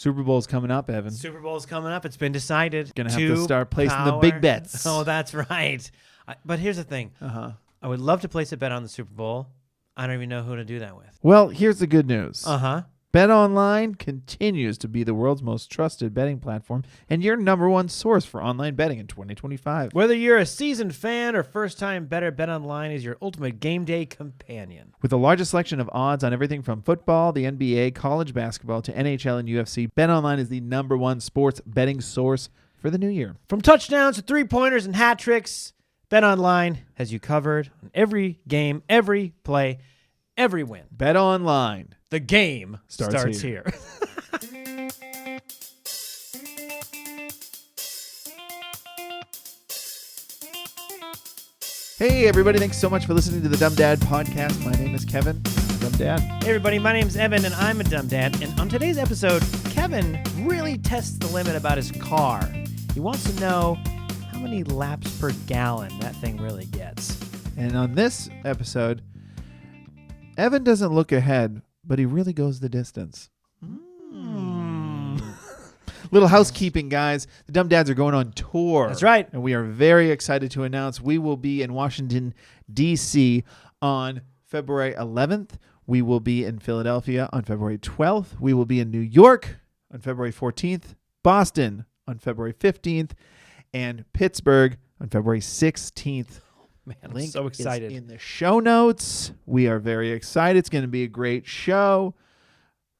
Super Bowl's coming up, Evan. Super Bowl's coming up. It's been decided. Gonna have to start placing the big bets. Oh, that's right. But here's the thing. I would love to place a bet on the Super Bowl. I don't even know who to do that with. Well, here's the good news. BetOnline continues to be the world's most trusted betting platform and your number one source for online betting in 2025. Whether you're a seasoned fan or first-time bettor, BetOnline is your ultimate game day companion. With the largest selection of odds on everything from football, the NBA, college basketball, to NHL and UFC, BetOnline is the number one sports betting source for the new year. From touchdowns to three-pointers and hat tricks, BetOnline has you covered on every game, every play, every win. BetOnline. The game starts here. Hey, everybody. Thanks so much for listening to the Dumb Dad Podcast. My name is Kevin. I'm Dumb Dad. Hey, everybody. My name's Evan, and I'm a Dumb Dad. And on today's episode, Kevin really tests the limit about his car. He wants to know how many laps per gallon that thing really gets. And on this episode, Evan doesn't look ahead, but he really goes the distance. Little housekeeping, guys. The Dumb Dads are going on tour. That's right. And we are very excited to announce we will be in Washington, D.C. on February 11th. We will be in Philadelphia on February 12th. We will be in New York on February 14th, Boston on February 15th, and Pittsburgh on February 16th. Man, I'm so excited. In the show notes. We are very excited. It's going to be a great show.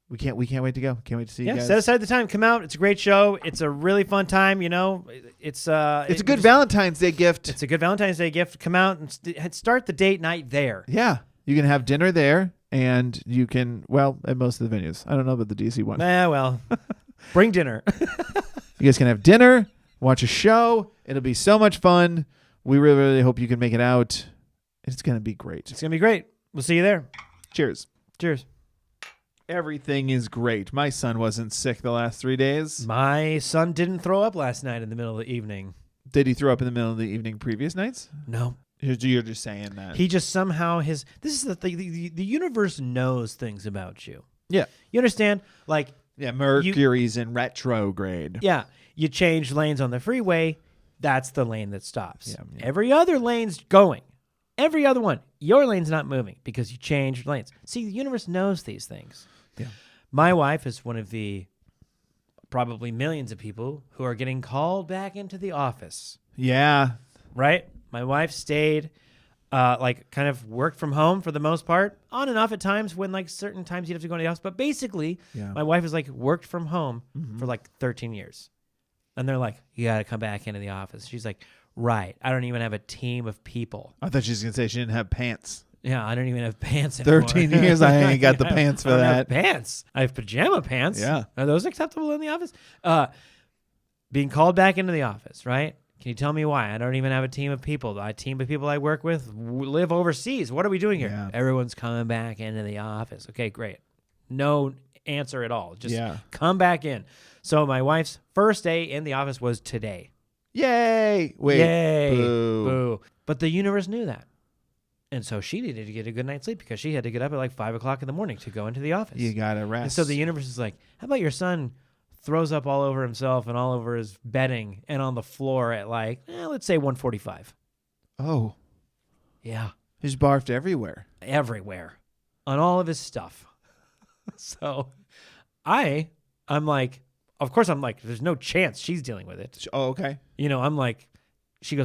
We can't wait to go. Can't wait to see you guys. Set aside the time. Come out. It's a great show. It's a really fun time. You know, it's a good Valentine's Day gift. It's a good Valentine's Day gift. Come out and start the date night there. Yeah. You can have dinner there, and you can, well, at most of the venues. I don't know about the DC one. Well, bring dinner. You guys can have dinner, watch a show. It'll be so much fun. We really, really hope you can make it out. It's going to be great. It's going to be great. We'll see you there. Cheers. Cheers. Everything is great. My son wasn't sick the last 3 days. My son didn't throw up last night in the middle of the evening. Did he throw up in the middle of the evening previous nights? No. You're just saying that. He just somehow this is the thing. The universe knows things about you. Yeah. You understand? Like, yeah, Mercury's in retrograde. Yeah. You change lanes on the freeway. That's the lane that stops. Yeah. Every other lane's going. Every other one. Your lane's not moving because you changed lanes. See, the universe knows these things. Yeah. My wife is one of the probably millions of people who are getting called back into the office. Yeah. Right? My wife stayed, kind of worked from home for the most part, on and off at times when certain times you'd have to go to the office. But basically, my wife has worked from home for 13 years. And they're like, you got to come back into the office. She's like, right. I don't even have a team of people. I thought she was going to say she didn't have pants. Yeah, I don't even have pants anymore. 13 years, I ain't got the pants for that. I have pants. I have pajama pants. Yeah. Are those acceptable in the office? Being called back into the office, right? Can you tell me why? I don't even have a team of people. The team of people I work with live overseas. What are we doing here? Yeah. Everyone's coming back into the office. Okay, great. No answer at all. Just come back in. So my wife's first day in the office was today. Yay! Wait. Yay! Boo. Boo. But the universe knew that. And so she needed to get a good night's sleep because she had to get up at 5 o'clock in the morning to go into the office. You got to rest. And so the universe is like, how about your son throws up all over himself and all over his bedding and on the floor at let's say 1:45. Oh. Yeah. He's barfed everywhere. Everywhere. On all of his stuff. So I'm like, of course I'm like, there's no chance she's dealing with it. Oh, okay. I'm like, he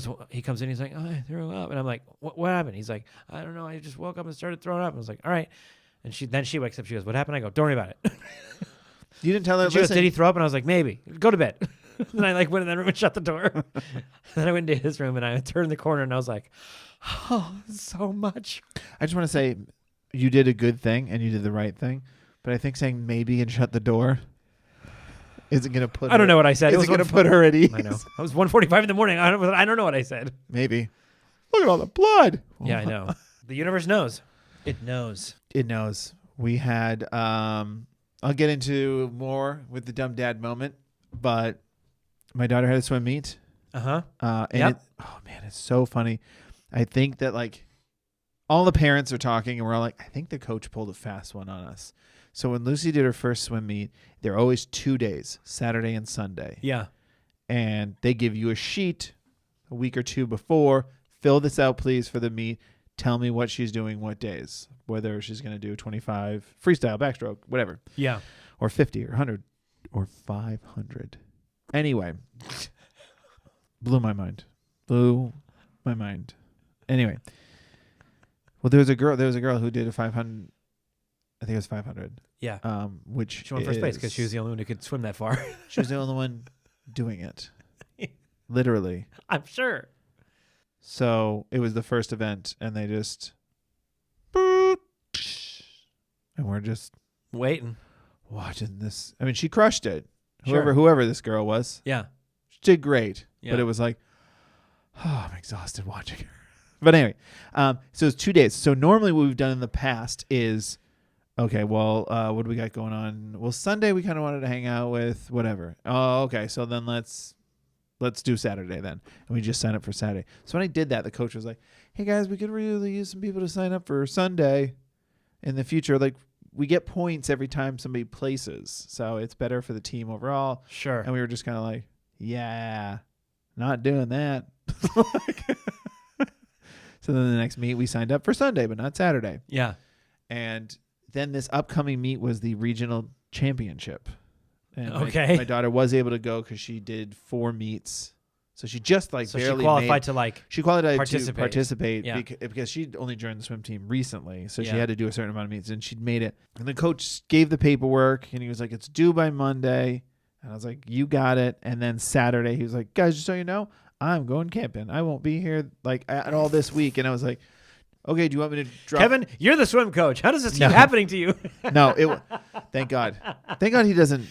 comes in, he's like, oh, I threw up. And I'm like, what happened? He's like, I don't know. I just woke up and started throwing up. I was like, all right. And she wakes up. She goes, what happened? I go, don't worry about it. You didn't tell her, she goes, did he throw up? And I was like, maybe. Go to bed. And I went in that room and shut the door. Then I went into his room and I turned the corner and I was like, oh, so much. I just want to say you did a good thing and you did the right thing. But I think saying maybe and shut the door isn't going to put I don't know what I said. Isn't going to put her at ease. I know. It was 1:45 in the morning. I don't know what I said. Maybe. Look at all the blood. Yeah, I know. The universe knows. It knows. It knows. We had, I'll get into more with the dumb dad moment, but my daughter had a swim meet. Uh-huh. And oh man, it's so funny. I think that all the parents are talking and we're all like, I think the coach pulled a fast one on us. So when Lucy did her first swim meet, they're always 2 days, Saturday and Sunday. Yeah. And they give you a sheet a week or two before. Fill this out, please, for the meet. Tell me what she's doing, what days, whether she's going to do 25 freestyle, backstroke, whatever. Yeah. Or 50 or 100 or 500. Anyway, blew my mind. Anyway, well, there was a girl who did a 500. I think it was 500. Yeah. Which she won first place because she was the only one who could swim that far. She was the only one doing it. Literally. I'm sure. So it was the first event, and they just, and we're just waiting, watching this. I mean, she crushed it. Sure. Whoever this girl was, yeah, she did great. Yeah. But it was like, oh, I'm exhausted watching her. But anyway, so it's 2 days. So normally what we've done in the past is, okay, well, what do we got going on? Well, Sunday we kind of wanted to hang out with whatever. Oh, okay. So then let's do Saturday then. And we just sign up for Saturday. So when I did that, the coach was like, hey guys, we could really use some people to sign up for Sunday in the future. Like, we get points every time somebody places. So it's better for the team overall. Sure. And we were just kind of like, yeah, not doing that. So then the next meet we signed up for Sunday, but not Saturday. Yeah. And then this upcoming meet was the regional championship. And okay. My daughter was able to go because she did 4 meets. So she just barely she qualified to she qualified participate. to participate yeah. because she only joined the swim team recently. So she had to do a certain amount of meets, and she'd made it. And the coach gave the paperwork, and he was like, it's due by Monday. And I was like, you got it. And then Saturday, he was like, guys, just so you know, I'm going camping. I won't be here at all this week. And I was like, okay, do you want me to drop? Kevin, you're the swim coach. How does this keep happening to you? No, thank God. Thank God he doesn't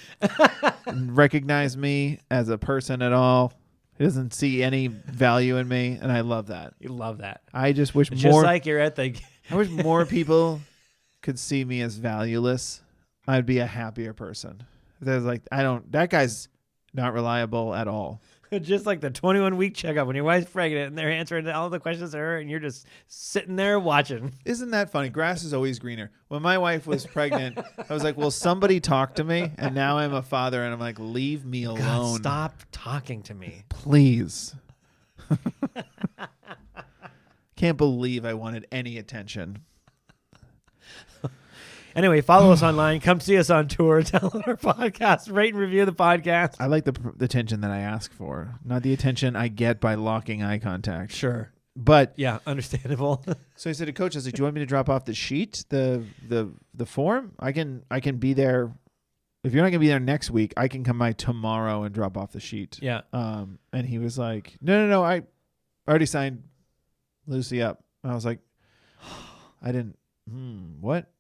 recognize me as a person at all. He doesn't see any value in me, and I love that. You love that. I just wish it's more. Just like you're at the. I wish more people could see me as valueless. I'd be a happier person. There's that guy's not reliable at all. Just like the 21-week checkup when your wife's pregnant and they're answering all the questions to her and you're just sitting there watching. Isn't that funny? Grass is always greener. When my wife was pregnant, I was like, will somebody talk to me? And now I'm a father and I'm like, leave me alone. God, stop talking to me. Please. Can't believe I wanted any attention. Anyway, follow us online. Come see us on tour. Download our podcast. Rate and review the podcast. I like the attention that I ask for, not the attention I get by locking eye contact. Sure. But yeah, understandable. So I said to coach, I was like, do you want me to drop off the sheet, the form? I can be there. If you're not going to be there next week, I can come by tomorrow and drop off the sheet. Yeah. And he was like, no, I already signed Lucy up. And I was like, I didn't, what?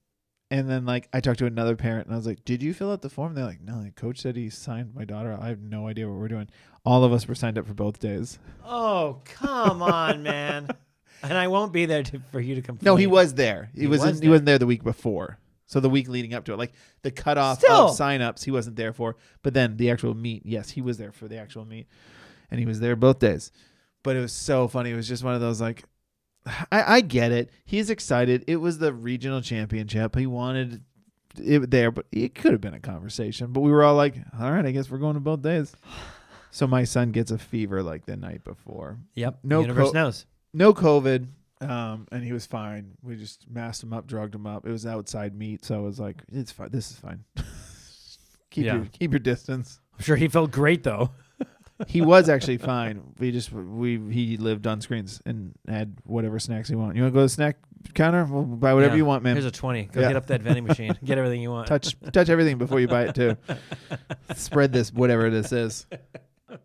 And then I talked to another parent and I was like, did you fill out the form? They're like, no, the coach said he signed my daughter. I have no idea what we're doing. All of us were signed up for both days. Oh, come on, man. And I won't be there for you to complain. No, he was there. He wasn't there the week before. So the week leading up to it, like the cutoff of signups, he wasn't there for. But then the actual meet, yes, he was there for the actual meet. And he was there both days. But it was so funny. It was just one of those I get it. He's excited. It was the regional championship. He wanted it there, but it could have been a conversation. But we were all like, all right, I guess we're going to both days. So my son gets a fever the night before. Yep. No, the universe knows. No COVID. And he was fine. We just masked him up, drugged him up. It was outside meet, so it was like, it's fine. This is fine. keep your distance. I'm sure he felt great though. He was actually fine. He lived on screens and had whatever snacks he wanted. You want to go to the snack counter? We'll buy whatever you want, man. Here's a 20. Go get up that vending machine. Get everything you want. Touch everything before you buy it too. Spread this, whatever this is.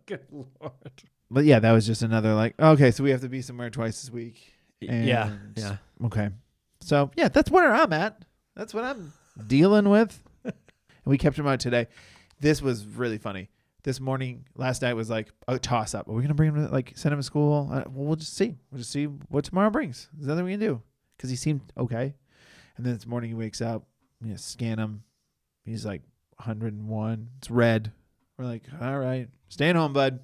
Good Lord. But yeah, that was just another okay, so we have to be somewhere twice this week. And yeah. Okay. So yeah, that's where I'm at. That's what I'm dealing with. And we kept him out today. This was really funny. This morning, last night was a toss up. Are we gonna bring him send him to school? Well, we'll just see. We'll just see what tomorrow brings. There's nothing we can do because he seemed okay. And then this morning he wakes up. Scan him. He's 101. It's red. We're like, all right, staying home, bud.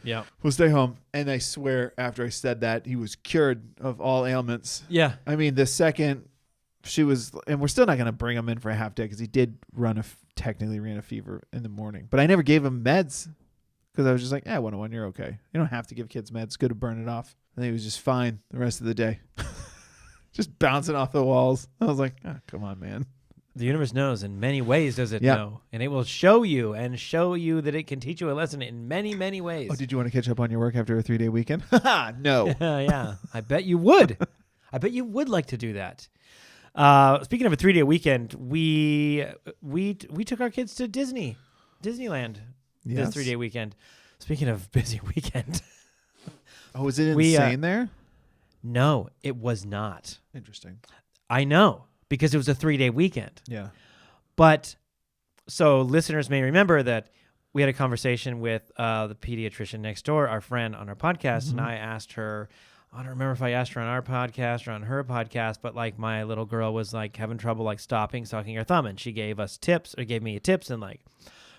Yeah, we'll stay home. And I swear, after I said that, he was cured of all ailments. Yeah. I mean, the second she was, and we're still not going to bring him in for a half day because he did technically ran a fever in the morning. But I never gave him meds because I was just like, 101, you're okay. You don't have to give kids meds. It's good to burn it off. And he was just fine the rest of the day. Just bouncing off the walls. I was like, come on, man. The universe knows in many ways, does it know? And it will show you that it can teach you a lesson in many, many ways. Oh, did you want to catch up on your work after a 3-day weekend? No. Yeah, I bet you would. I bet you would like to do that. Speaking of a 3-day weekend, we took our kids to Disneyland this 3-day weekend. Speaking of busy weekend. Oh, was it insane there? No, it was not. Interesting. I know, because it was a 3-day weekend. Yeah. But so listeners may remember that we had a conversation with the pediatrician next door, our friend, on our podcast, and I asked her, I don't remember if I asked her on our podcast or on her podcast, but like my little girl was like having trouble like stopping sucking her thumb, and she gave me tips and like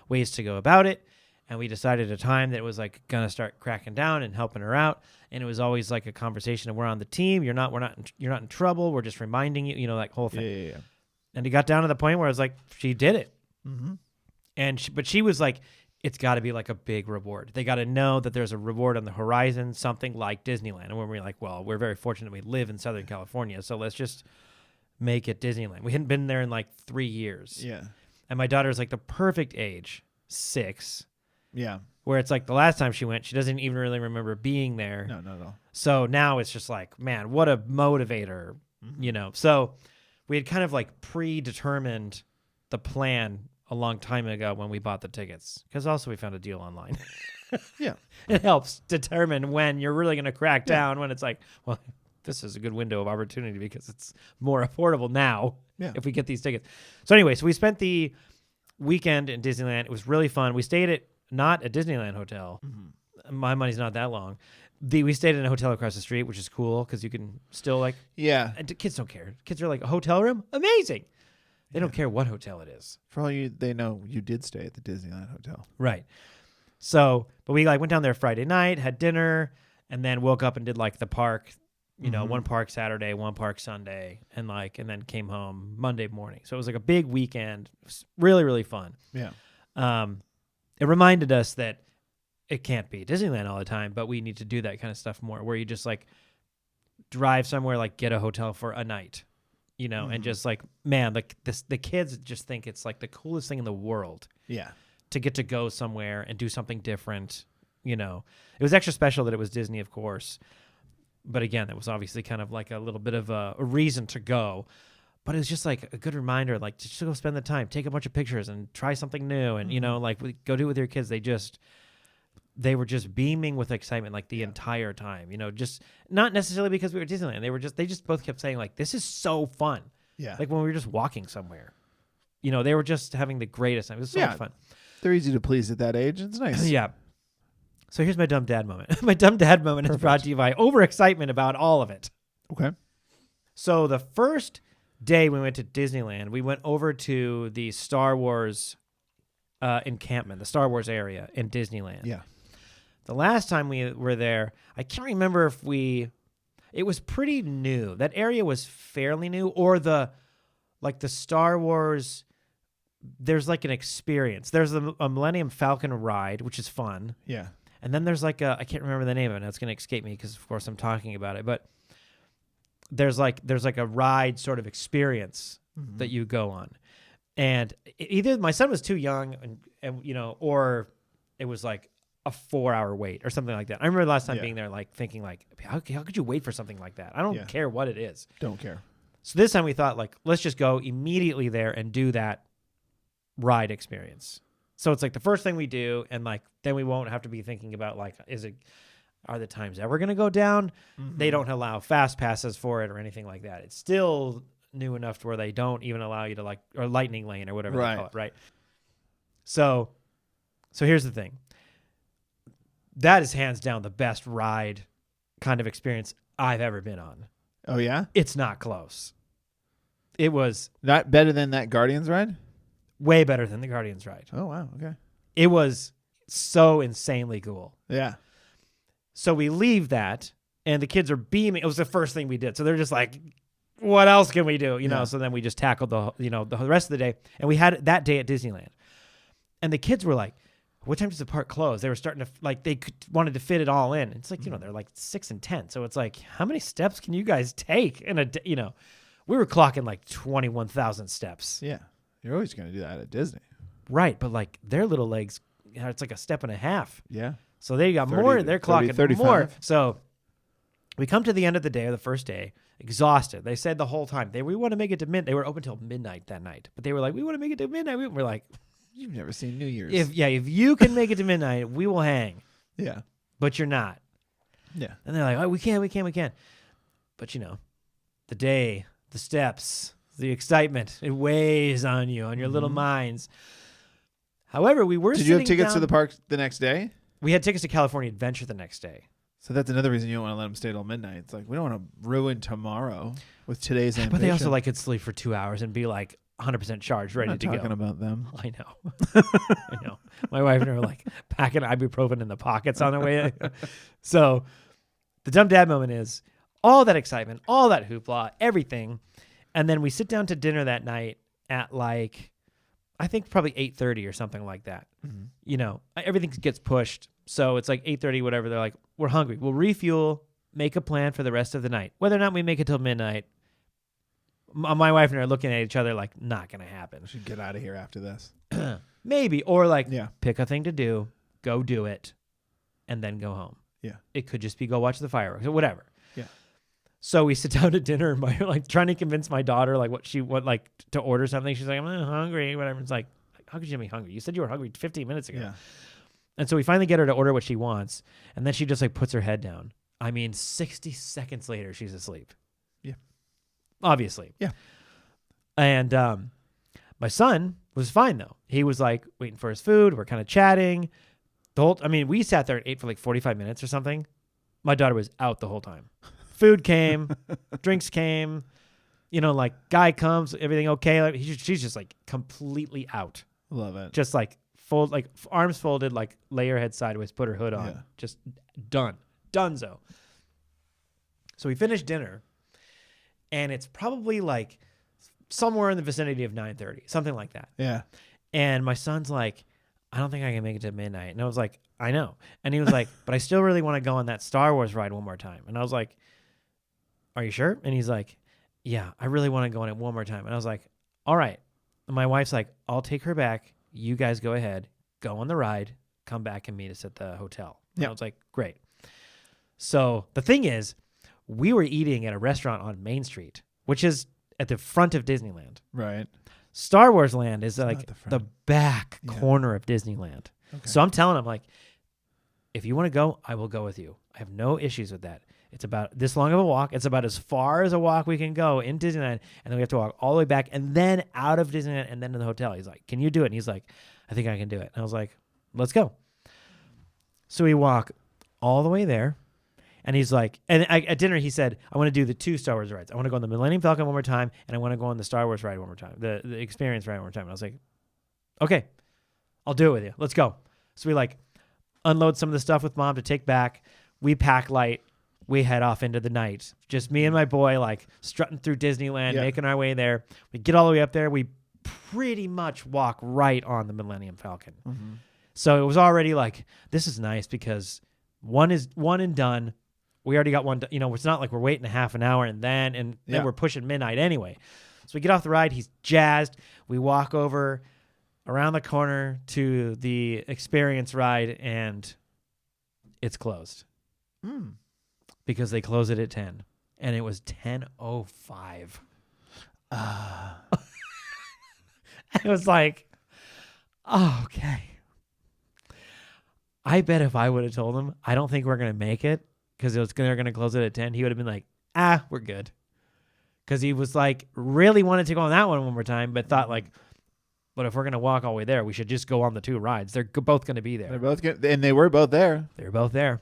ways to go about it. And we decided a time that it was like gonna start cracking down and helping her out. And it was always like a conversation of, we're on the team. You're not in trouble. We're just reminding you, that whole thing. Yeah. And it got down to the point where I was like, she did it. Mm-hmm. But she was like, it's got to be like a big reward. They got to know that there's a reward on the horizon, something like Disneyland. And when we're like, well, we're very fortunate we live in Southern California, so let's just make it Disneyland. We hadn't been there in like 3 years. Yeah. And my daughter's like the perfect age, 6. Yeah. Where it's like the last time she went, she doesn't even really remember being there. No, not at all. So now it's just like, man, what a motivator, So we had kind of like predetermined the plan a long time ago when we bought the tickets, because also we found a deal online. Yeah. It helps determine when you're really going to crack down, when it's like, well, this is a good window of opportunity because it's more affordable now if we get these tickets. So anyway, we spent the weekend in Disneyland. It was really fun. We stayed at not a Disneyland hotel. Mm-hmm. My money's not that long. We stayed in a hotel across the street, which is cool because you can still like. Yeah. And kids don't care. Kids are like, a hotel room? Amazing. They don't care what hotel it is. For all they know you did stay at the Disneyland hotel. Right. So, but we like went down there Friday night, had dinner, and then woke up and did like the park, one park Saturday, one park Sunday, and then came home Monday morning. So it was like a big weekend. It was really, really fun. Yeah. It reminded us that it can't be Disneyland all the time, but we need to do that kind of stuff more, where you just like drive somewhere, like get a hotel for a night, and just like, man, like the kids just think it's like the coolest thing in the world. Yeah. To get to go somewhere and do something different, It was extra special that it was Disney, of course. But again, it was obviously kind of like a little bit of a reason to go. But it was just like a good reminder, like just go spend the time, take a bunch of pictures and try something new. And, go do it with your kids. They were just beaming with excitement like the entire time, just not necessarily because we were at Disneyland. They just both kept saying like, this is so fun. Yeah. Like when we were just walking somewhere, they were just having the greatest time. It was so much fun. They're easy to please at that age. It's nice. Yeah. So here's my dumb dad moment. My dumb dad moment is brought to you by overexcitement about all of it. Okay. So the first day we went to Disneyland, we went over to the Star Wars encampment, the Star Wars area in Disneyland. Yeah. The last time we were there, I can't remember if it was pretty new. That area was fairly new, or the Star Wars, there's like an experience. There's a Millennium Falcon ride, which is fun. Yeah. And then there's like I can't remember the name of it. It's going to escape me because of course I'm talking about it, but there's like a ride sort of experience that you go on. And either my son was too young and or it was like a 4-hour wait or something like that. I remember the last time being there, like thinking like, how could you wait for something like that? I don't care what it is. Don't care. So this time we thought like, let's just go immediately there and do that ride experience. So it's like the first thing we do, and like then we won't have to be thinking about like, are the times ever going to go down? Mm-hmm. They don't allow fast passes for it or anything like that. It's still new enough to where they don't even allow you to like, or lightning lane or whatever they call it, right? So here's the thing. That is hands down the best ride kind of experience I've ever been on. Oh yeah? It's not close. It was not better than that Guardians ride? Way better than the Guardians ride. Oh wow, okay. It was so insanely cool. Yeah. So we leave that, and the kids are beaming. It was the first thing we did. So they're just like what else can we do? You know, so then we just tackled the rest of the day. And we had that day at Disneyland. And the kids were like, what time does the park close? They were starting to, like, wanted to fit it all in. It's like, they're like 6 and 10. So it's like, how many steps can you guys take in a day? You know, we were clocking like 21,000 steps. Yeah. You're always going to do that at Disney. Right. But like their little legs, it's like a step and a half. Yeah. So they got 30, more. They're clocking 35. more. So we come to the end of the day, or the first day, exhausted. They said the whole time, we want to make it to midnight. They were open till midnight that night. But they were like, we want to make it to midnight. We're like, you've never seen New Year's. If you can make it to midnight, we will hang. Yeah. But you're not. Yeah. And they're like, oh, we can. But the day, the steps, the excitement, it weighs on you, on your little minds. However, we were Did you have tickets to the park the next day? We had tickets to California Adventure the next day. So that's another reason you don't want to let them stay till midnight. It's like, we don't want to ruin tomorrow with today's ambition. But they also could sleep for 2 hours and be like 100% charged, ready to go. I'm not talking about them. I know. I know. My wife and I were like packing ibuprofen in the pockets on the way. So the dumb dad moment is all that excitement, all that hoopla, everything. And then we sit down to dinner that night at like, I think probably 8:30 or something like that. Mm-hmm. Everything gets pushed. So it's like 8:30, whatever. They're like, we're hungry. We'll refuel, make a plan for the rest of the night. Whether or not we make it till midnight, my wife and I are looking at each other like, not going to happen. We should get out of here after this. Maybe. Or like, pick a thing to do, go do it, and then go home. Yeah. It could just be go watch the fireworks or whatever. Yeah. So we sit down to dinner and like trying to convince my daughter like what she want like to order something. She's like, I'm not hungry, whatever. It's like, how could you be hungry? You said you were hungry 15 minutes ago. Yeah. And so we finally get her to order what she wants, and then she just like puts her head down. I mean, 60 seconds later, she's asleep. Yeah. Obviously. Yeah. And my son was fine though. He was like waiting for his food. We're kind of chatting. We sat there and ate for like 45 minutes or something. My daughter was out the whole time. Food came, drinks came, like guy comes, everything okay. Like she's just like completely out. Love it. Just like arms folded, like lay her head sideways, put her hood on. Just done. Donezo. So we finished dinner, and it's probably like somewhere in the vicinity of 9:30, something like that. Yeah. And my son's like, I don't think I can make it to midnight. And I was like, I know. And he was like, but I still really want to go on that Star Wars ride one more time. And I was like, are you sure? And he's like, yeah, I really want to go on it one more time. And I was like, all right. And my wife's like, I'll take her back. You guys go ahead, go on the ride, come back and meet us at the hotel. And I was like, great. So the thing is, we were eating at a restaurant on Main Street, which is at the front of Disneyland. Right. Star Wars Land is like the back corner of Disneyland. Okay. So I'm telling him, like, if you want to go, I will go with you. I have no issues with that. It's about this long of a walk. It's about as far as a walk we can go in Disneyland, and then we have to walk all the way back and then out of Disneyland and then to the hotel. He's like, can you do it? And he's like, I think I can do it. And I was like, let's go. So we walk all the way there, and he's like, at dinner he said, I want to do the 2 Star Wars rides. I want to go on the Millennium Falcon one more time, and I want to go on the Star Wars ride one more time, the experience ride one more time. And I was like, okay, I'll do it with you. Let's go. So we like unload some of the stuff with Mom to take back. We pack light. We head off into the night. Just me and my boy, like strutting through Disneyland, making our way there. We get all the way up there. We pretty much walk right on the Millennium Falcon. Mm-hmm. So it was already like, this is nice because one and done. We already got one. It's not like we're waiting a half an hour and then we're pushing midnight anyway. So we get off the ride. He's jazzed. We walk over around the corner to the experience ride, and it's closed. Because they close it at 10, and it was 10:05. It was like, oh, okay. I bet if I would have told him, I don't think we're going to make it because they're going to close it at 10, he would have been like, we're good. Because he was like, really wanted to go on that one more time, but thought like, but if we're going to walk all the way there, we should just go on the 2 rides. They're both going to be there. They're both good, and they were both there. They were both there.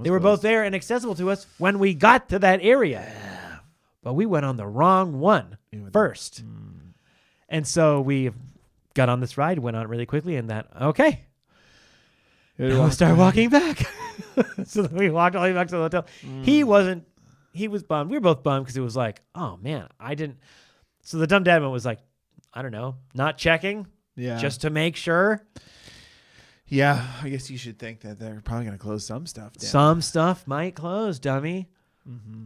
They were both there and accessible to us when we got to that area. Yeah. But we went on the wrong one first. And so we got on this ride, went on it really quickly, and okay. We'll start walking back. So then we walked all the way back to the hotel. He wasn't he was bummed. We were both bummed because it was like, oh man, I didn't. So the dumb dad moment was like, I don't know, not checking, just to make sure. Yeah, I guess you should think that they're probably going to close some stuff down. Some stuff might close, dummy. Mm-hmm.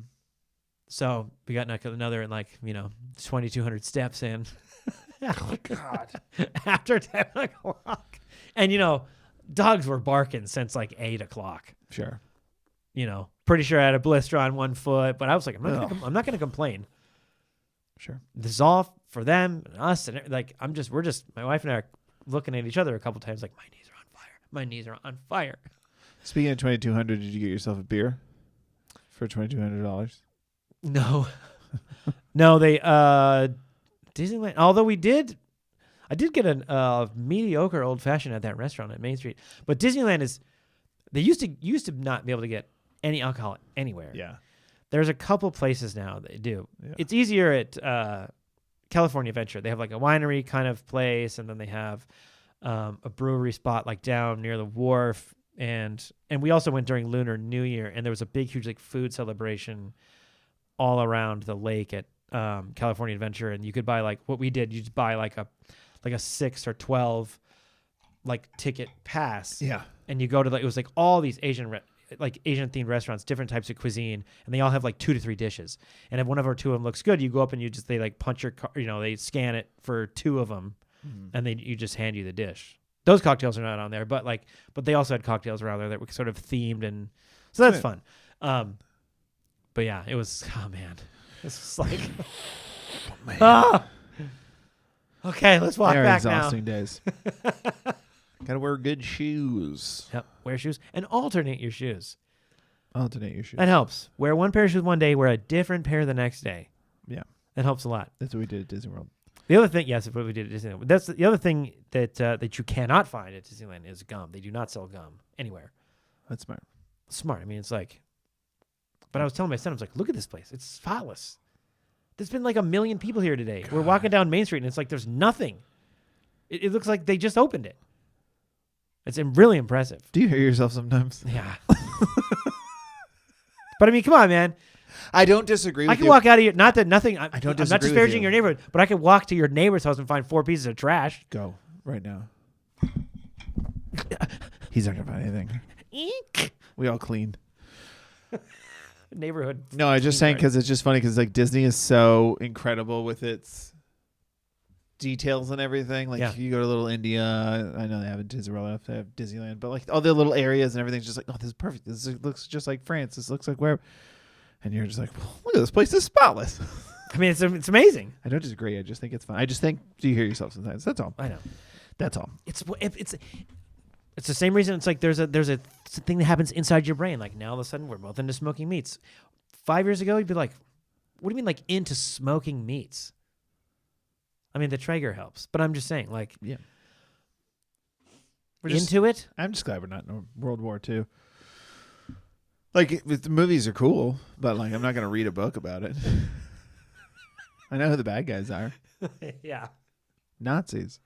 So we got another 2,200 steps in. Oh God! After 10 o'clock, and dogs were barking since like 8 o'clock. Sure. Pretty sure I had a blister on one foot, but I was like, I'm not gonna complain. Sure. This is all for them and us, and like we're just my wife and I are looking at each other a couple times, like my knees are on fire. My knees are on fire. Speaking of 2,200, did you get yourself a beer for $2,200? No, no, they Disneyland. Although I did get a mediocre old fashioned at that restaurant at Main Street. But Disneyland they used to not be able to get any alcohol anywhere. Yeah. There's a couple places now that do. Yeah. It's easier at California Adventure. They have like a winery kind of place, and then they have a brewery spot like down near the wharf. And we also went during Lunar New Year, and there was a big, huge like food celebration all around the lake at California Adventure, and you could buy like what we did. You just buy like a 6 or 12 like ticket pass. Yeah. And you go to it was like all these Asian themed restaurants, different types of cuisine, and they all have like 2 to 3 dishes. And if one of two of them looks good, you go up and they like punch your they scan it for 2 of them, and you just hand you the dish. Those cocktails are not on there, but they also had cocktails around there that were sort of themed, and so that's fun. But yeah, it was, oh man, this was like, okay, let's walk back now. Exhausting days. Gotta wear good shoes. Yep, wear shoes and alternate your shoes. Alternate your shoes. That helps. Wear one pair of shoes one day, wear a different pair the next day. Yeah, that helps a lot. that's what we did at Disney World. The other thing, yes, what we did at Disneyland. That's the other thing that you cannot find at Disneyland is gum. They do not sell gum anywhere. That's smart. Smart. I mean, it's like. But I was telling my son, I was like, look at this place. It's spotless. There's been like 1 million people here today. God. We're walking down Main Street, and it's like there's nothing. It looks like they just opened it. It's really impressive. Do you hear yourself sometimes? Yeah. But I mean, come on, man. I don't disagree with you. I can walk out of your, not that nothing, I don't disagree I'm not disparaging your neighborhood, but I could walk to your neighbor's house and find 4 pieces of trash. Go right now. He's not going to find anything. Eek. We all cleaned. Neighborhood. No, I just saying because it's just funny because like Disney is so incredible with its details and everything. Like you go to Little India, I know they have a Disney World, they have Disneyland, but like all the little areas and everything's just like, oh, this is perfect. This looks just like France. This looks like where, and you're just like, look at this place is spotless. I mean, it's amazing. I don't disagree. I just think it's fun. I just think do you hear yourself sometimes? That's all. I know. That's all. It's the same reason. It's like there's a thing that happens inside your brain. Like now all of a sudden we're both into smoking meats. 5 years ago you'd be like, what do you mean like into smoking meats? I mean the Traeger helps, but I'm just saying like yeah. Into it. I'm just glad we're not in World War II. Like the movies are cool, but like I'm not gonna read a book about it. I know who the bad guys are. Yeah. Nazis.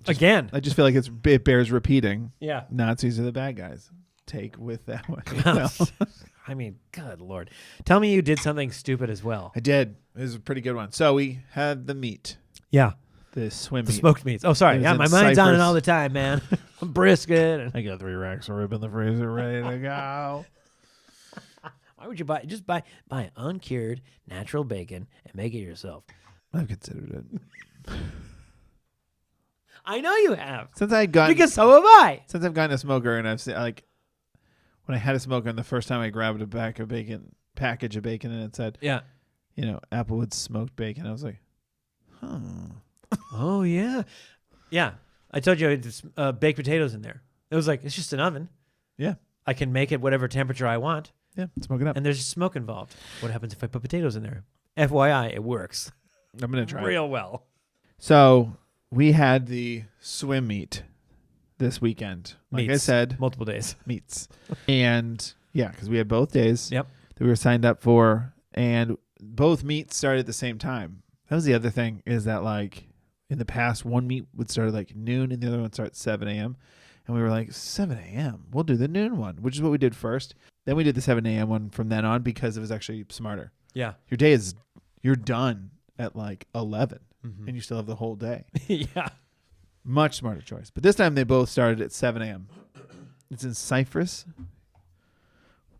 Again. I just feel like it bears repeating. Yeah. Nazis are the bad guys. Take with that one. I mean, good Lord. Tell me you did something stupid as well. I did. It was a pretty good one. So we had the meat. Yeah. The swim the meat. Smoked meats. Oh, sorry. Yeah, my mind's on it all the time, man. Brisket. And I got 3 racks of rib in the freezer ready to go. Why would you buy uncured natural bacon and make it yourself? I've considered it. I know you have. Because so have I. Since I've gotten a smoker and I've seen like when I had a smoker and the first time I grabbed a package of bacon and it said, Applewood smoked bacon. I was like, huh. Oh yeah. Yeah. I told you I had baked potatoes in there. It was like, it's just an oven. Yeah. I can make it whatever temperature I want. Yeah. Smoke it up. And there's smoke involved. What happens if I put potatoes in there? FYI, it works. I'm going to try real well. So we had the swim meet this weekend. Like I said. Multiple days. Meets. And yeah, because we had both days that we were signed up for. And both meets started at the same time. That was the other thing is that like in the past, one meet would start at like noon and the other one start at 7 a.m. And we were like, 7 a.m. We'll do the noon one, which is what we did first. Then we did the 7 a.m. one from then on because it was actually smarter. Yeah. You're done at like 11 and you still have the whole day. Yeah. Much smarter choice. But this time they both started at 7 a.m. It's in Cypress,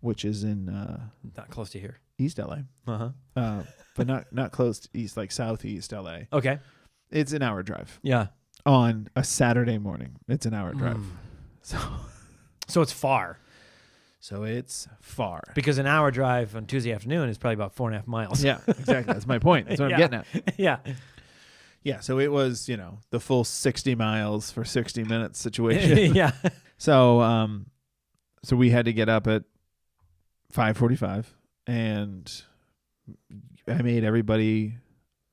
which is in not close to here. East LA. But not close to East, like Southeast LA. Okay. It's an hour drive. Yeah. On a Saturday morning. It's an hour drive. So it's far. So it's far. Because an hour drive on Tuesday afternoon is probably about 4.5 miles. Yeah, exactly. That's my point. That's what I'm getting at. Yeah. Yeah, so it was, the full 60 miles for 60 minutes situation. Yeah. So we had to get up at 5:45 and I made everybody.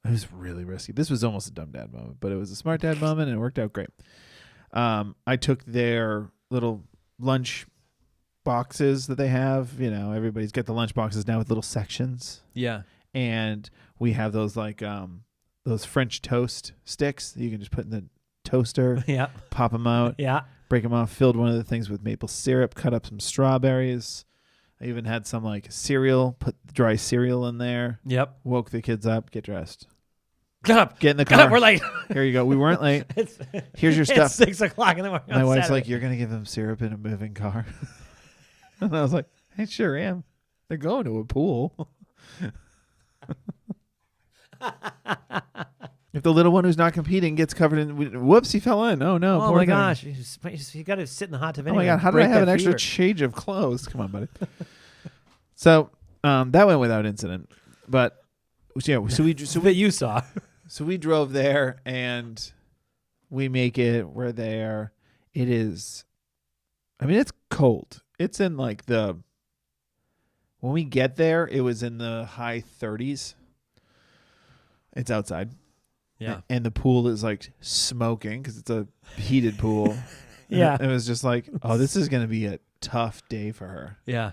It was really risky. This was almost a dumb dad moment, but it was a smart dad moment and it worked out great. I took their little lunch boxes that they have. Everybody's got the lunch boxes now with little sections. Yeah. And we have those like those French toast sticks that you can just put in the toaster. Yeah. Pop them out. Yeah. Break them off. Filled one of the things with maple syrup. Cut up some strawberries. I even had some like cereal. Put dry cereal in there. Yep. Woke the kids up. Get dressed. Get up. Get in the car. Get up. We're late. Here you go. We weren't late. Here's your stuff. It's 6:00 in the morning. My wife's like, "You're gonna give them syrup in a moving car," and I was like, "I sure am. They're going to a pool." If the little one who's not competing gets covered in, whoops, he fell in. Oh no! Oh poor my thing. gosh! You got to sit in the hot tub. Oh my god! How did I have an extra change of clothes? Come on, buddy. So that went without incident, but yeah. So that you saw. So we drove there and we make it. We're there. It is. I mean, it's cold. It's in like when we get there, it was in the high 30s. It's outside. Yeah. And the pool is like smoking because it's a heated pool. Yeah. It was just like, oh, this is going to be a tough day for her. Yeah.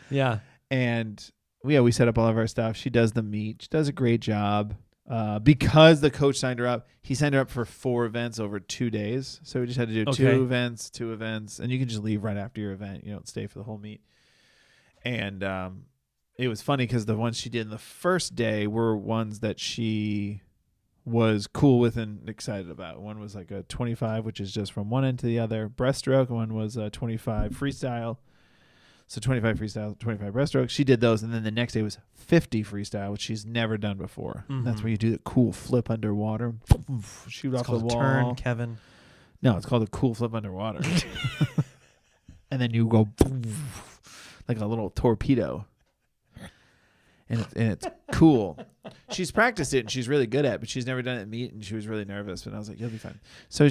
Yeah. And we set up all of our stuff. She does the meet. She does a great job. Because the coach signed her up, he signed her up for 4 events over 2 days. So we just had to do 2 events, and you can just leave right after your event. You don't stay for the whole meet. And it was funny because the ones she did in the first day were ones that she was cool with and excited about. One was like a 25, which is just from one end to the other, breaststroke. One was a 25 freestyle. So 25 freestyle, 25 breaststroke. She did those, and then the next day was 50 freestyle, which she's never done before. Mm-hmm. That's where you do the cool flip underwater, shoot off the wall. Turn, Kevin. No, it's called a cool flip underwater. And then you go like a little torpedo. And it's cool. She's practiced it, and she's really good at it, but she's never done it at meet, and she was really nervous. But I was like, you'll be fine. So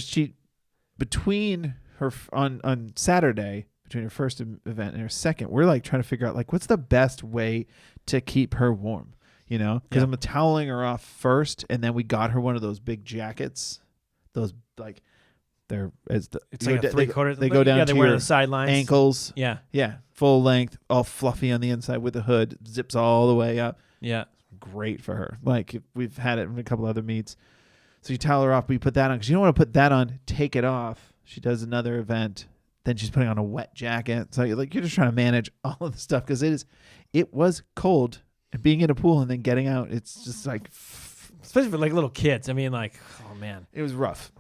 between her on Saturday, between her first event and her second, we're like trying to figure out like what's the best way to keep her warm, because I'm toweling her off first, and then we got her one of those big jackets, those like it's like a 3/4. They go down to wear your the sidelines, ankles. Yeah, full length, all fluffy on the inside with the hood, zips all the way up. Yeah, great for her. Like we've had it in a couple other meets. So you towel her off, but you put that on because you don't want to put that on. Take it off. She does another event. Then she's putting on a wet jacket. So you're just trying to manage all of the stuff because it was cold, and being in a pool and then getting out, it's just like, especially for like little kids. I mean, like, oh man, it was rough.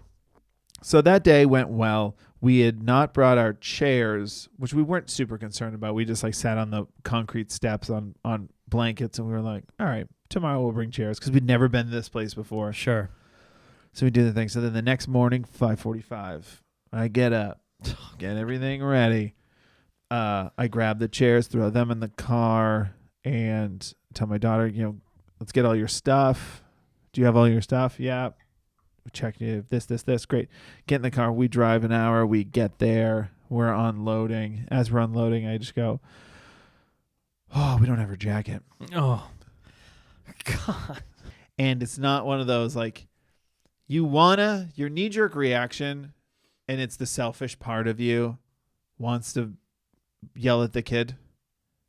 So that day went well. We had not brought our chairs, which we weren't super concerned about. We just like sat on the concrete steps on blankets, and we were like, all right, tomorrow we'll bring chairs because we'd never been to this place before. Sure. So we did the thing. So then the next morning, 5:45, I get up. Get everything ready. I grab the chairs, throw them in the car, and tell my daughter, let's get all your stuff. Do you have all your stuff? Yeah. We check if this. Great. Get in the car. We drive an hour. We get there. We're unloading. As we're unloading, I just go, oh, we don't have her jacket. Oh, God. And it's not one of those like your knee-jerk reaction, and it's the selfish part of you wants to yell at the kid.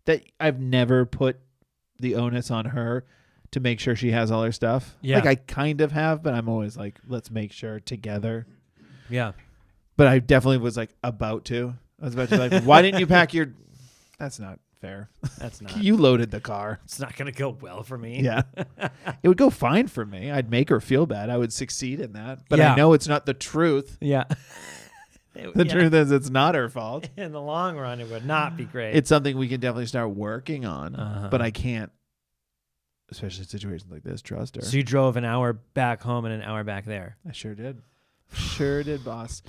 That I've never put the onus on her to make sure she has all her stuff. Yeah. Like I kind of have, but I'm always like, let's make sure together. Yeah. But I definitely was like about to. I was about to be like, why didn't you pack your... That's not fair. That's not. You loaded the car. It's not going to go well for me. Yeah. It would go fine for me. I'd make her feel bad. I would succeed in that. But Yeah. I know it's not the truth. Yeah. The truth is it's not her fault. In the long run, it would not be great. It's something we can definitely start working on. Uh-huh. But I can't, especially in situations like this, trust her. So you drove an hour back home and an hour back there. I sure did. Sure did, boss.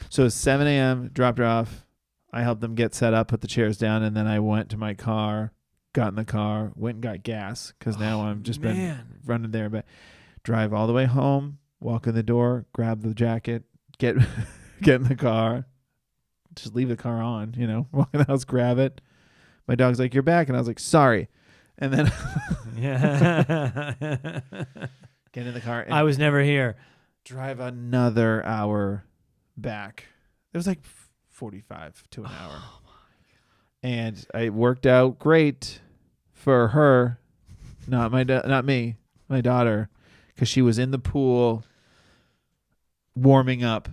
So it's 7 a.m., dropped her off. I helped them get set up, put the chairs down, and then I went to my car, got in the car, went and got gas, because now I'm just been running there. But drive all the way home, walk in the door, grab the jacket, get in the car, just leave the car on, walk in the house, grab it. My dog's like, "You're back." And I was like, "Sorry." And then get in the car. And I was never here. Drive another hour back. It was like 45 to an hour. And it worked out great for her, not me, my daughter, because she was in the pool warming up.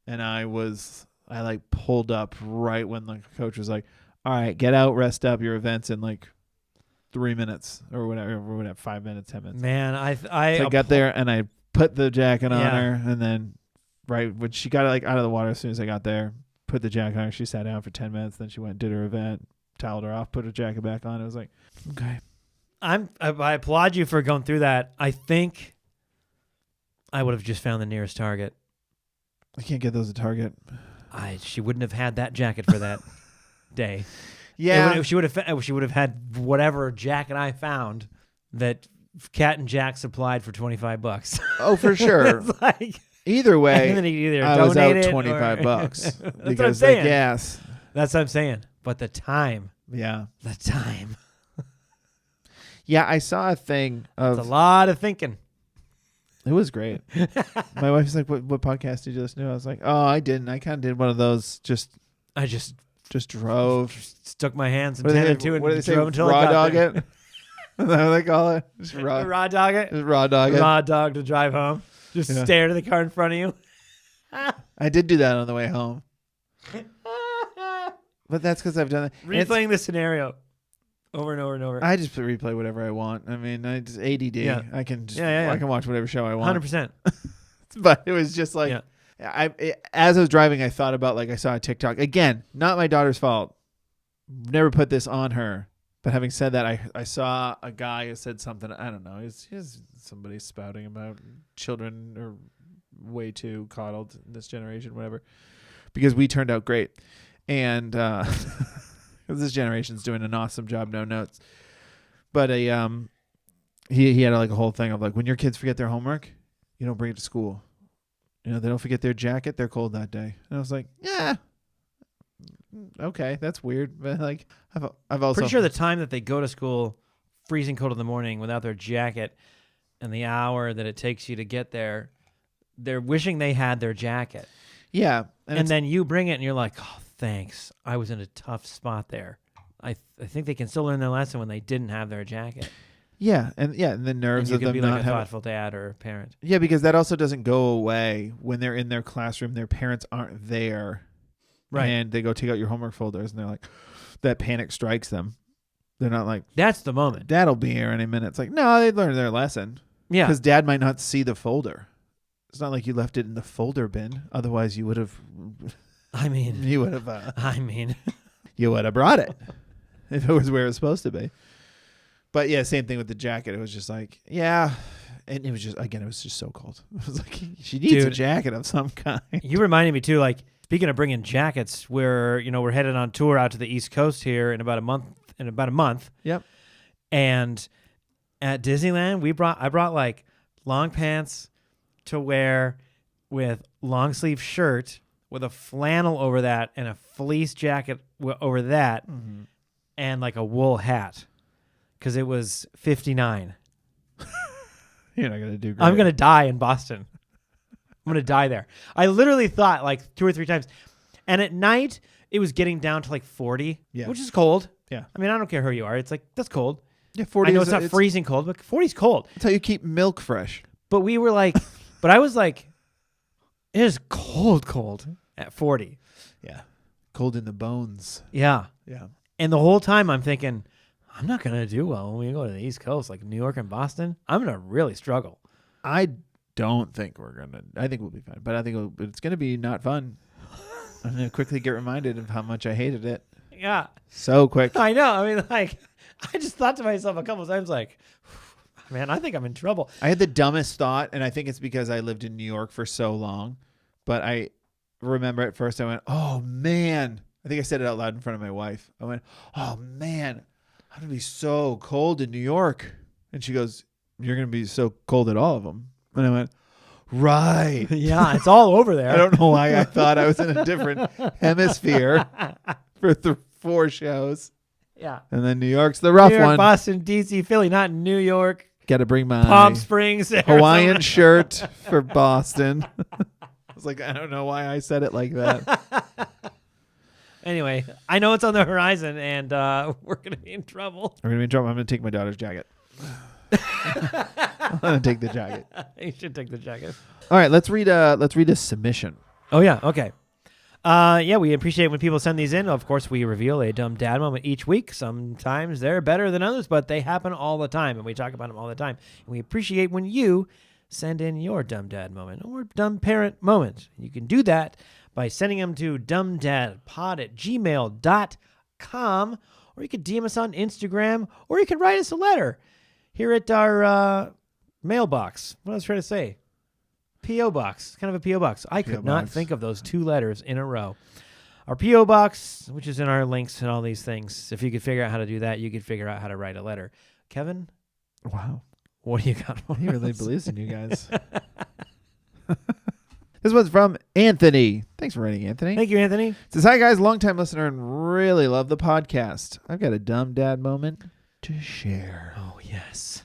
And I like pulled up right when the coach was like, "All right, get out, rest up. Your event's in like 3 minutes or whatever, 5 minutes, 10 minutes." Man, So I got there and I put the jacket on her, and then right when she got like out of the water, as soon as I got there, put the jacket on her. She sat down for 10 minutes. Then she went and did her event, toweled her off, put her jacket back on. It was like, okay. I applaud you for going through that. I think I would have just found the nearest Target. I can't get those at Target. She wouldn't have had that jacket for that day. Yeah, she would have had whatever jacket I found that Cat and Jack supplied for $25. Oh, for sure. It's like, either way, and then either I was out donate it $25 That's because what I'm saying. like gas. That's what I'm saying. But the time. Yeah. The time. Yeah, I saw a thing of... It's a lot of thinking. It was great. My wife's like, what podcast did you listen to? I was like, oh, I didn't. I kind of did one of those. I just drove. Stuck my hands and tended to it and drove until raw I got dog there. it? Is that what they call it? Just Raw dog it? Just raw dog it. Raw dog to drive home. Just stare at the car in front of you. I did do that on the way home. But that's because I've done it. Replaying the scenario over and over and over. I just replay whatever I want. I mean, I just ADD. Yeah. I can just Yeah. I can watch whatever show I want. 100%. But it was just like, as I was driving, I thought about, like, I saw a TikTok. Again, not my daughter's fault. Never put this on her. But having said that, I saw a guy who said something, I don't know, he's somebody spouting about children are way too coddled in this generation, whatever, because we turned out great. And this generation's doing an awesome job, no notes. But he had like a whole thing of like, when your kids forget their homework, you don't bring it to school. They don't forget their jacket, they're cold that day. And I was like, yeah. Okay, that's weird, but like I've also pretty sure the time that they go to school freezing cold in the morning without their jacket and the hour that it takes you to get there, they're wishing they had their jacket. Yeah, and then you bring it and you're like, "Oh, thanks. I was in a tough spot there." I think they can still learn their lesson when they didn't have their jacket. Yeah, and the nerves and of you them can be not like a having... thoughtful dad or parent. Yeah, because that also doesn't go away when they're in their classroom. Their parents aren't there. Right. And they go take out your homework folders and they're like, that panic strikes them. They're not like, that's the moment. Dad'll be here any minute. It's like, no, they learned their lesson. Yeah. Because Dad might not see the folder. It's not like you left it in the folder bin. Otherwise, you would have. You would have. You would have brought it if it was where it was supposed to be. But yeah, same thing with the jacket. It was just like, yeah. And it was just, again, it was just so cold. It was like, she needs a jacket of some kind. You reminded me too, like, speaking of bringing jackets, we're headed on tour out to the East Coast here in about a month. Yep. And at Disneyland, I brought like long pants to wear with long sleeve shirt with a flannel over that and a fleece jacket over that, and like a wool hat because it was 59. You're not gonna do great. I'm gonna die in Boston. I'm going to die there. I literally thought like 2 or 3 times. And at night, it was getting down to like 40, which is cold. Yeah. I mean, I don't care who you are. It's like, that's cold. Yeah, 40 I know it's not freezing cold, but 40's cold. That's how you keep milk fresh. But we were like, but I was like, it is cold. at 40. Yeah. Cold in the bones. Yeah. Yeah. And the whole time I'm thinking, I'm not going to do well when we go to the East Coast, like New York and Boston. I'm going to really struggle. I don't think we're going to. I think we'll be fine. But I think it's going to be not fun. I'm going to quickly get reminded of how much I hated it. Yeah. So quick. I know. I mean, like, I just thought to myself a couple of times, like, man, I think I'm in trouble. I had the dumbest thought, and I think it's because I lived in New York for so long. But I remember at first I went, oh, man. I think I said it out loud in front of my wife. I went, oh, man, I'm going to be so cold in New York. And she goes, you're going to be so cold at all of them. And I went, right. Yeah, it's all over there. I don't know why I thought I was in a different hemisphere for 4 shows. Yeah. And then New York's the rough New York, one. Boston, D.C., Philly, not New York. Got to bring my Palm Springs, Arizona. Hawaiian shirt for Boston. I was like, I don't know why I said it like that. Anyway, I know it's on the horizon, and we're going to be in trouble. We're going to be in trouble. I'm going to take my daughter's jacket. I'm going to take the jacket. You should take the jacket. All right, let's read a submission. Oh, yeah. Okay. Yeah, we appreciate when people send these in. Of course, we reveal a dumb dad moment each week. Sometimes they're better than others, but they happen all the time, and we talk about them all the time. And we appreciate when you send in your dumb dad moment or dumb parent moment. You can do that by sending them to dumbdadpod@gmail.com, or you could DM us on Instagram, or you can write us a letter here at our mailbox. What was I trying to say? P.O. Box. Kind of a P.O. Box. I could not think of those 2 letters in a row. Our P.O. Box, which is in our links and all these things. If you could figure out how to do that, you could figure out how to write a letter. Kevin? Wow. What do you got? He really believes in you guys. This one's from Anthony. Thanks for writing, Anthony. Thank you, Anthony. It says, hi, guys. Longtime listener and really love the podcast. I've got a dumb dad moment to share. Oh, yes.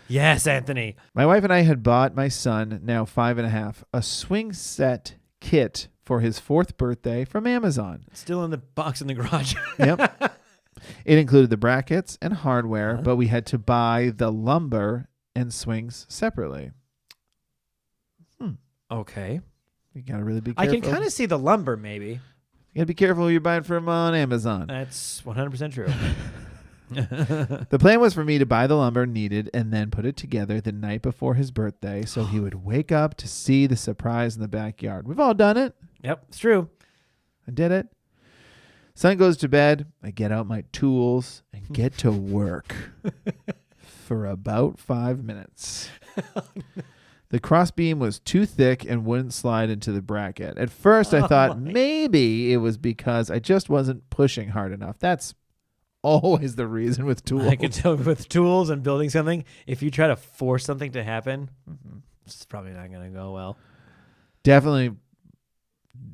Yes, Anthony. My wife and I had bought my son, now 5.5, a swing set kit for his 4th birthday from Amazon. Still in the box in the garage. Yep. It included the brackets and hardware, but we had to buy the lumber and swings separately. Okay. You got to really be careful. I can kind of see the lumber, maybe. You got to be careful who you're buying from on Amazon. That's 100% true. The plan was for me to buy the lumber needed and then put it together the night before his birthday so he would wake up to see the surprise in the backyard. We've all done it. Yep, it's true. I did it. Son goes to bed. I get out my tools and get to work for about 5 minutes. The crossbeam was too thick and wouldn't slide into the bracket. At first, I thought maybe it was because I just wasn't pushing hard enough. That's always the reason with tools. I can tell with tools and building something, if you try to force something to happen, it's probably not going to go well. Definitely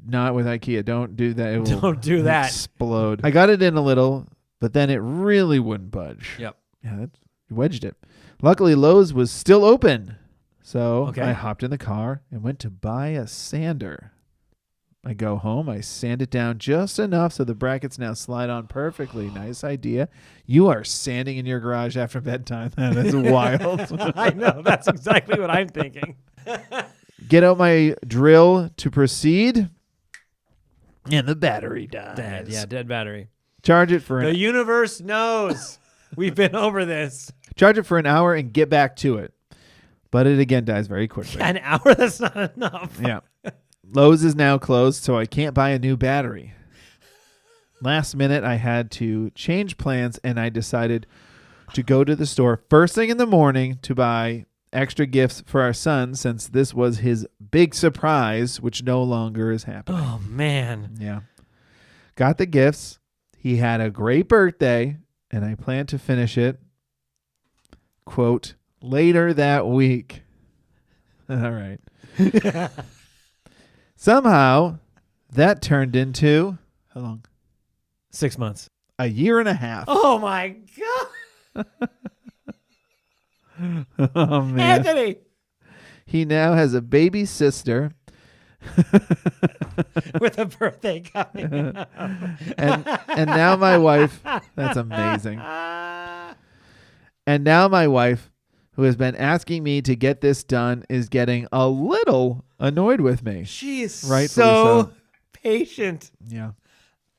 not with IKEA. Don't do that. It will Don't do that. Explode. I got it in a little, but then it really wouldn't budge. Yep. Yeah, you wedged it. Luckily, Lowe's was still open. So Okay. I hopped in the car and went to buy a sander. I go home. I sand it down just enough so the brackets now slide on perfectly. Nice idea. You are sanding in your garage after bedtime. That is wild. I know. That's exactly what I'm thinking. Get out my drill to proceed. And the battery dies. Dead battery. Charge it for The universe knows. We've been over this. Charge it for an hour and get back to it. But it again dies very quickly. An hour? That's not enough. Yeah. Lowe's is now closed, so I can't buy a new battery. Last minute, I had to change plans, and I decided to go to the store first thing in the morning to buy extra gifts for our son, since this was his big surprise, which no longer is happening. Oh, man. Yeah. Got the gifts. He had a great birthday, and I plan to finish it, quote, later that week. All right. Somehow, that turned into, how long? 6 months. A year and a half. Oh, my God. Oh, man. Anthony. He now has a baby sister. With a birthday coming up. and now my wife, that's amazing. And now my wife, who has been asking me to get this done, is getting a little annoyed with me. She is Rightfully so patient. Yeah.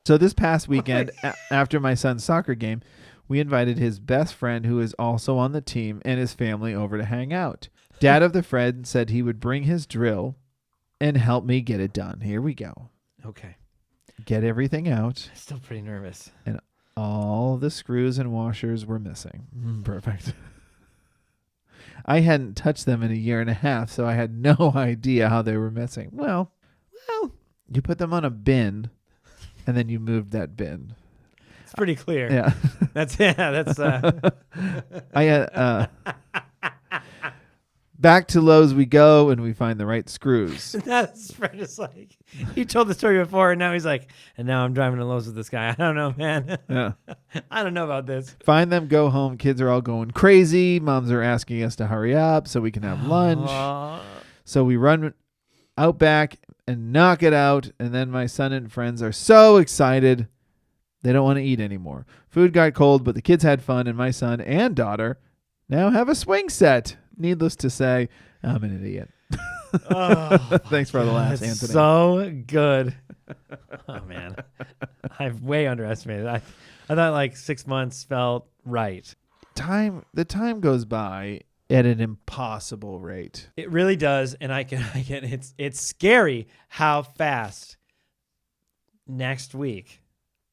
So this past weekend, after my son's soccer game, we invited his best friend, who is also on the team, and his family over to hang out. Dad of the friend said he would bring his drill and help me get it done. Here we go. Okay. Get everything out. Still pretty nervous. And all the screws and washers were missing. Perfect. I hadn't touched them in a year and a half, so I had no idea how they were missing. Well, you put them on a bin, and then you moved that bin. It's pretty clear. Yeah. That's back to Lowe's we go, and we find the right screws. That's Fred is like, he told the story before, and now he's like, and now I'm driving to Lowe's with this guy. I don't know, man. Yeah. I don't know about this. Find them, go home. Kids are all going crazy. Moms are asking us to hurry up so we can have lunch. So we run out back and knock it out, and then my son and friends are so excited they don't want to eat anymore. Food got cold, but the kids had fun, and my son and daughter now have a swing set. Needless to say, I'm an idiot. Thanks for the laughs, Anthony. So good. Oh, man. I've way underestimated. I thought like 6 months felt right. The time goes by at an impossible rate. It really does, and I can it's scary how fast next week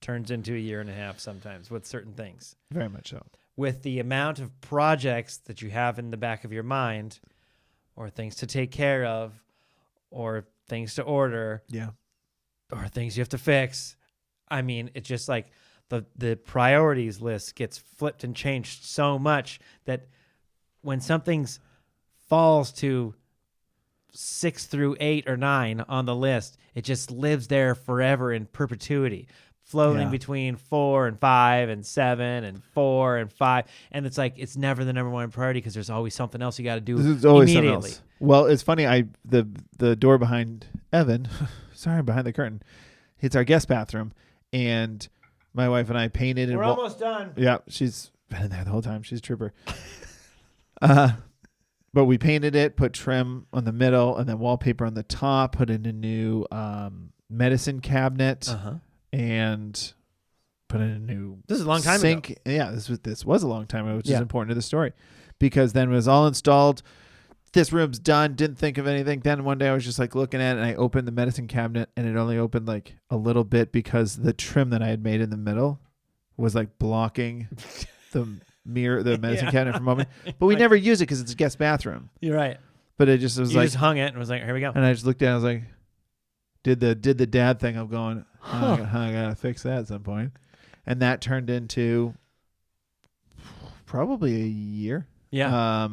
turns into a year and a half sometimes with certain things. Very much so. With the amount of projects that you have in the back of your mind, or things to take care of, or things to order, or things you have to fix. I mean, it's just like the priorities list gets flipped and changed so much that when something's falls to 6 through 8 or 9 on the list, it just lives there forever in perpetuity, floating between 4 and 5 and 7 and 4 and 5. And it's like, it's never the number one priority because there's always something else you got to do immediately. Well, it's funny. The door behind Evan, behind the curtain, it's our guest bathroom. And my wife and I painted. We're almost done. Yeah. She's been in there the whole time. She's a trooper. But we painted it, put trim on the middle, and then wallpaper on the top, put in a new medicine cabinet. And put in a new This is a long time sink. ago. Yeah, this was a long time ago, which is important to the story. Because then it was all installed. This room's done. Didn't think of anything. Then one day I was just like looking at it, and I opened the medicine cabinet, and it only opened like a little bit because the trim that I had made in the middle was like blocking the medicine cabinet from opening. But we never use it because it's a guest bathroom. You're right. But it just was you like, just hung it and was like, here we go. And I just looked at it, I was like, did the dad thing of going, I gotta fix that at some point. And that turned into probably a year. Yeah.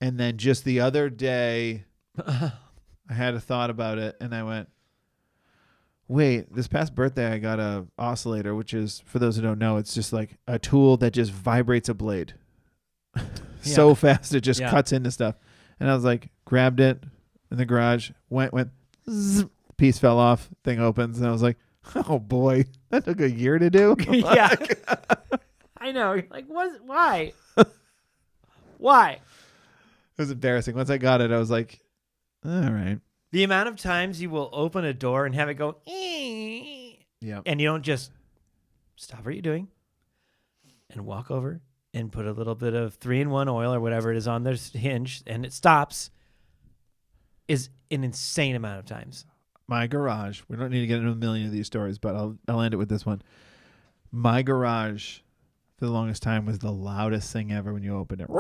And then just the other day, I had a thought about it, and I went, wait, this past birthday I got a oscillator, which is, for those who don't know, it's just like a tool that just vibrates a blade so fast it just cuts into stuff. And I was like, grabbed it in the garage, went, zzz, piece fell off, thing opens, and I was like, oh boy, that took a year to do. Yeah. I know. You're like, what? Why? Why? It was embarrassing. Once I got it, I was like, all right. The amount of times you will open a door and have it go, yeah, and you don't just stop what you're doing and walk over and put a little bit of 3-in-1 oil or whatever it is on this hinge, and it stops, is an insane amount of times. My garage, we don't need to get into a million of these stories, but I'll end it with this one. My garage, for the longest time, was the loudest thing ever when you opened it.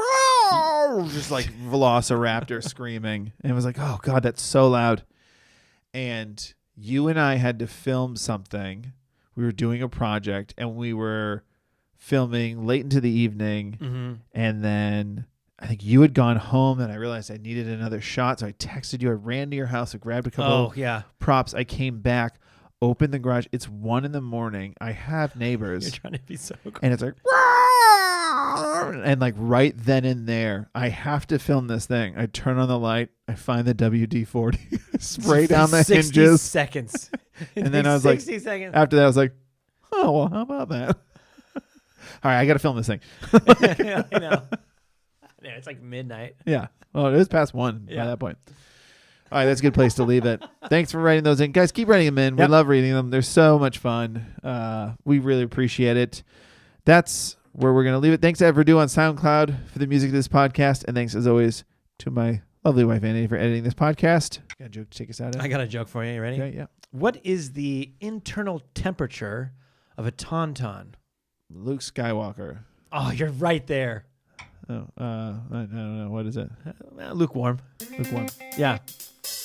Just like Velociraptor screaming. And it was like, oh, God, that's so loud. And you and I had to film something. We were doing a project, and we were filming late into the evening. Mm-hmm. And then I think you had gone home, and I realized I needed another shot. So I texted you. I ran to your house. I grabbed a couple props. I came back, opened the garage. It's 1 a.m. I have neighbors. You're trying to be so cool. And it's like, and like right then and there, I have to film this thing. I turn on the light. I find the WD-40, spray down the 60 hinges. seconds. And then I was like, seconds. After that, I was like, oh, well, how about that? All right, I got to film this thing. I know. Yeah, it's like midnight. Yeah. Well, it is past 1 by that point. right, that's a good place to leave it. Thanks for writing those in. Guys, keep writing them in. We love reading them. They're so much fun. We really appreciate it. That's where we're going to leave it. Thanks to Verdú on SoundCloud for the music of this podcast. And thanks, as always, to my lovely wife, Annie, for editing this podcast. Got a joke to take us out of? I got a joke for you. You ready? Okay, yeah. What is the internal temperature of a tauntaun? Luke Skywalker. Oh, you're right there. Oh, I don't know. What is it? Lukewarm. Lukewarm. Yeah.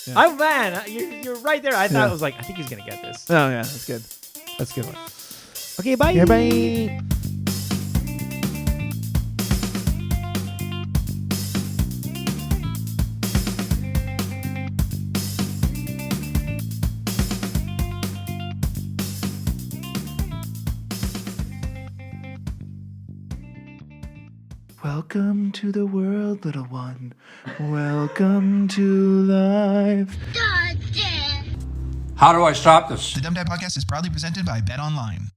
Yeah. Oh, man. You're right there. I thought it was like, I think he's going to get this. Oh, yeah. That's good. That's a good one. Okay, bye. Yeah, bye. Welcome to the world, little one. Welcome to life. How do I stop this? The Dumb Dad Podcast is proudly presented by Bet Online.